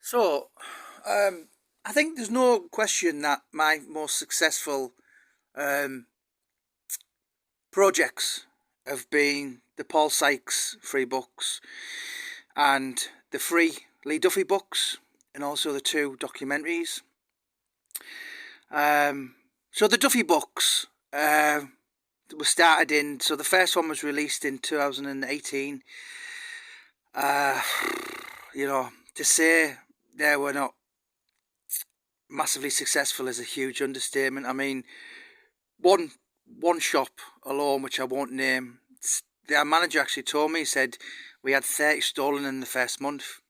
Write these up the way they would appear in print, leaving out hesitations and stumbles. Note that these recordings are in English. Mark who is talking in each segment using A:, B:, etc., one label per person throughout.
A: So, I think there's no question that my most successful um, projects have been the Paul Sykes free books and the free Lee Duffy books, and also the two documentaries. So the Duffy books were started in. So the first one was released in 2018. Uh, to say they were not massively successful is a huge understatement. I mean, one shop alone, which I won't name, their manager actually told me, he said we had 30 stolen in the first month.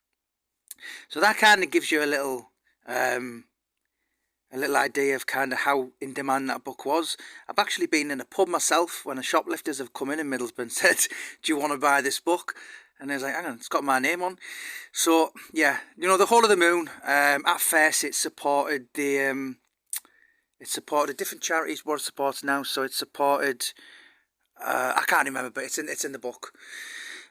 A: So that kind of gives you a little idea of kind of how in demand that book was. I've actually been in a pub myself when the shoplifters have come in Middlesbrough and said, do you want to buy this book? And I was like, hang on, it's got my name on. So yeah, the Whole of the Moon, at first it supported different charities. What it supports now, so it supported I can't remember, but it's in the book.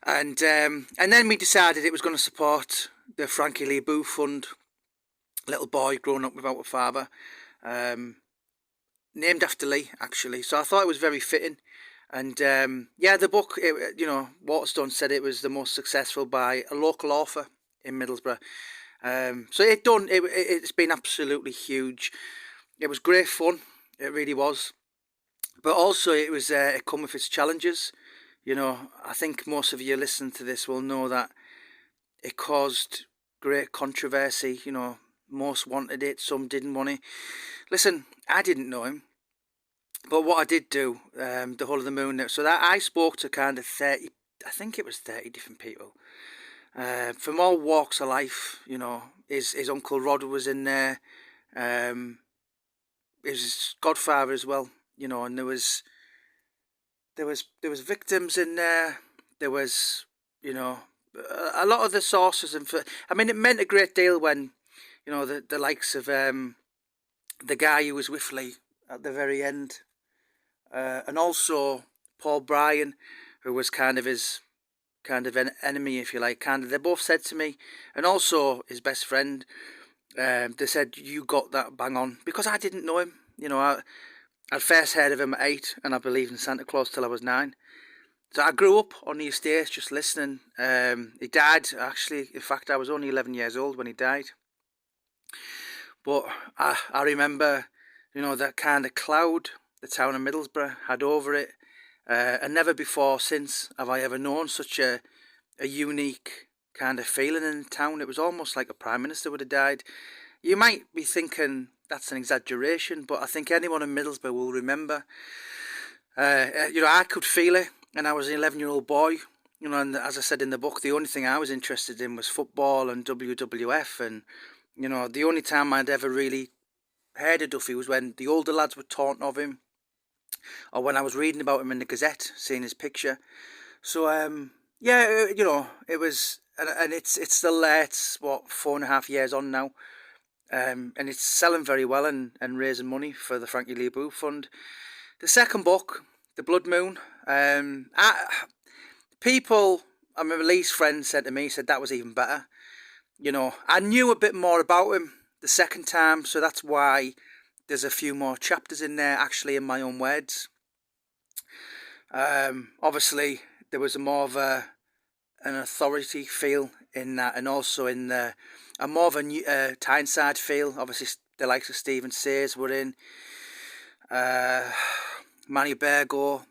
A: And then we decided it was going to support the Frankie Lee Booth Fund. Little boy growing up without a father, named after Lee, actually. So I thought it was very fitting. And the book, Waterstone said it was the most successful by a local author in Middlesbrough. So it's been absolutely huge. It was great fun. It really was. But also it come with its challenges. I think most of you listening to this will know that it caused great controversy. Most wanted it, some didn't want it. Listen, I didn't know him. But what I did do, the Whole of the Moon, so that I spoke to kind of 30, I think it was 30 different people. From all walks of life, his Uncle Rod was in there. His godfather as well, and there was victims in there. There was, a lot of the sources, and it meant a great deal when, the likes of the guy who was with Lee at the very end, and also Paul Bryan, who was kind of his an enemy, if you like. They both said to me, and also his best friend, they said, you got that bang on, because I didn't know him. I'd first heard of him at 8, and I believed in Santa Claus till I was 9. So I grew up on the estate just listening. He died, actually. In fact, I was only 11 years old when he died. But I remember, that kind of cloud the town of Middlesbrough had over it. And never before since have I ever known such a unique kind of feeling in the town. It was almost like a Prime Minister would have died. You might be thinking that's an exaggeration, but I think anyone in Middlesbrough will remember. I could feel it, and I was an 11-year-old boy. And as I said in the book, the only thing I was interested in was football and WWF. And, the only time I'd ever really heard of Duffy was when the older lads were taunting of him, or when I was reading about him in the Gazette, seeing his picture. So, it was, and it's still there. It's, 4.5 years on now. And it's selling very well and raising money for the Frankie Lee Booth Fund. The second book, The Blood Moon, Lee's friend said to me, said that was even better. I knew a bit more about him the second time, so that's why there's a few more chapters in there, actually in my own words. Obviously, there was more of an authority feel in that, and also in a more of a Tyneside feel. Obviously, the likes of Stephen Sayers were in, Manny Bergo,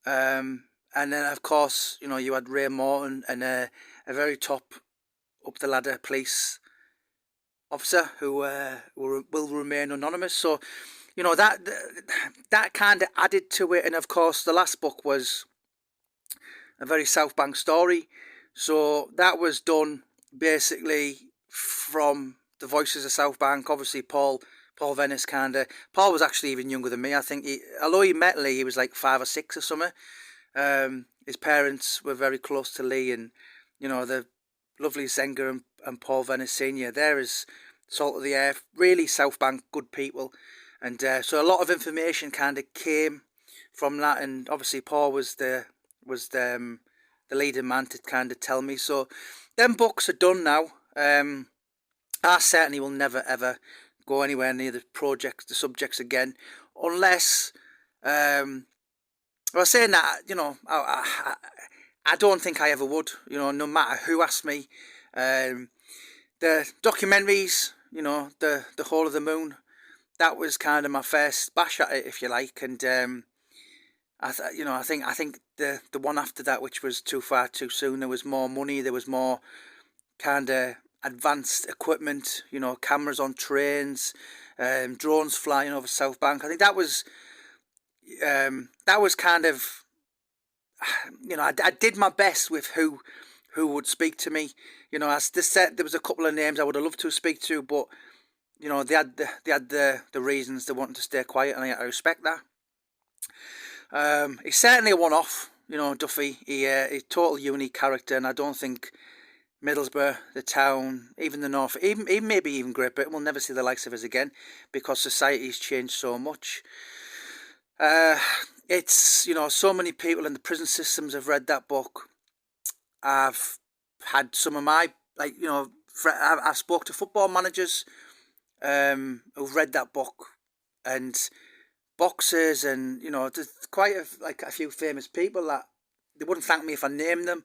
A: and then of course, you had Ray Morton and a very top up the ladder police officer who will remain anonymous. So, that kind of added to it. And of course, the last book was a very South Bank story. So that was done basically from the voices of South Bank. Obviously, Paul Venice Paul was actually even younger than me. I think although he met Lee, he was like 5 or 6 or something. His parents were very close to Lee, and the lovely Zenga and Paul Venice Senior. They're as salt of the earth, really South Bank good people, and so a lot of information kind of came from that. And obviously Paul was the leading man to kind of tell me. So them books are done now. I certainly will never ever go anywhere near the subjects again, unless, well, saying that, I don't think I ever would, no matter who asked me. Um, the documentaries, the Hall of the Moon, that was kind of my first bash at it, if you like, and I think the one after that, which was Too Far Too Soon, there was more money, there was more kind of advanced equipment, cameras on trains, drones flying over South Bank. I think that was kind of, I did my best with who would speak to me. As this said, there was a couple of names I would have loved to speak to, but they had the reasons they wanted to stay quiet, and I respect that. He's certainly a one-off, Duffy. He's a total unique character, and I don't think Middlesbrough, the town, even the north, even maybe even Great Britain will never see the likes of us again, because society's changed so much. It's, so many people in the prison systems have read that book. I've had some of my, I've spoke to football managers who've read that book, and boxers, and there's quite a few famous people that they wouldn't thank me if I named them,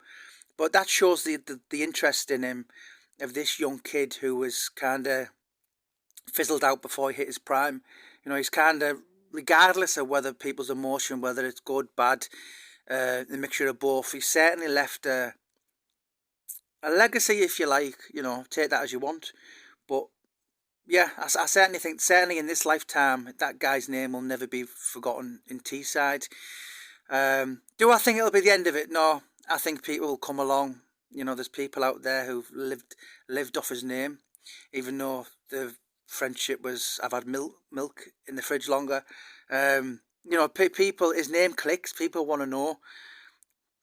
A: but that shows the interest in him, of this young kid who was kind of fizzled out before he hit his prime. He's kind of, regardless of whether people's emotion, whether it's good, bad, the mixture of both, he certainly left a legacy, if you like. Take that as you want, but yeah, I certainly think, certainly in this lifetime, that guy's name will never be forgotten in Teesside. Do I think it'll be the end of it? No, I think people will come along. There's people out there who've lived off his name, even though the friendship was, I've had milk in the fridge longer. People, his name clicks. People want to know,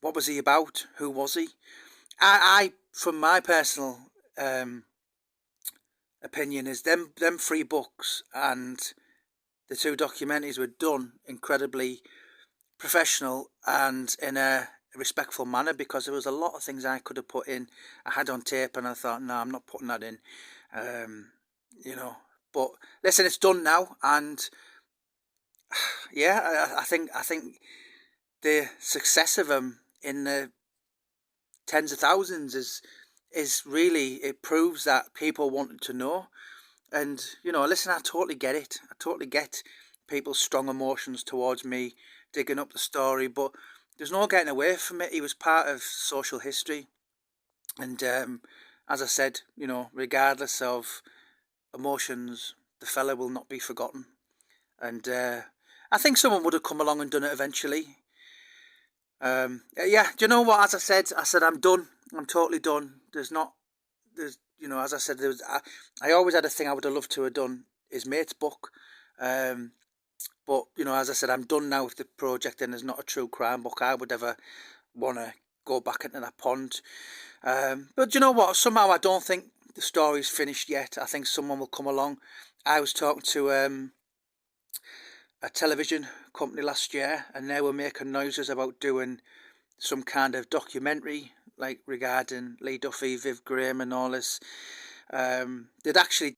A: what was he about? Who was he? I from my personal opinion, is them 3 books and the 2 documentaries were done incredibly professional and in a respectful manner, because there was a lot of things I could have put in, I had on tape, and I thought, no, I'm not putting that in. But listen, it's done now, and yeah, I think the success of them in the tens of thousands is really, it proves that people wanted to know. And listen, I totally get it. I totally get people's strong emotions towards me digging up the story, but there's no getting away from it. He was part of social history, and as I said, regardless of emotions, the fella will not be forgotten. And I think someone would have come along and done it eventually. Yeah, do you know what? As I said, I'm done. I'm totally done. There's, as I said, I always had a thing I would have loved to have done, his mate's book. But, as I said, I'm done now with the project, and there's not a true crime book I would ever want to go back into that pond. But you know what? Somehow I don't think the story's finished yet. I think someone will come along. I was talking to a television company last year, and they were making noises about doing some kind of documentary, like regarding Lee Duffy, Viv Graham, and all this. They'd actually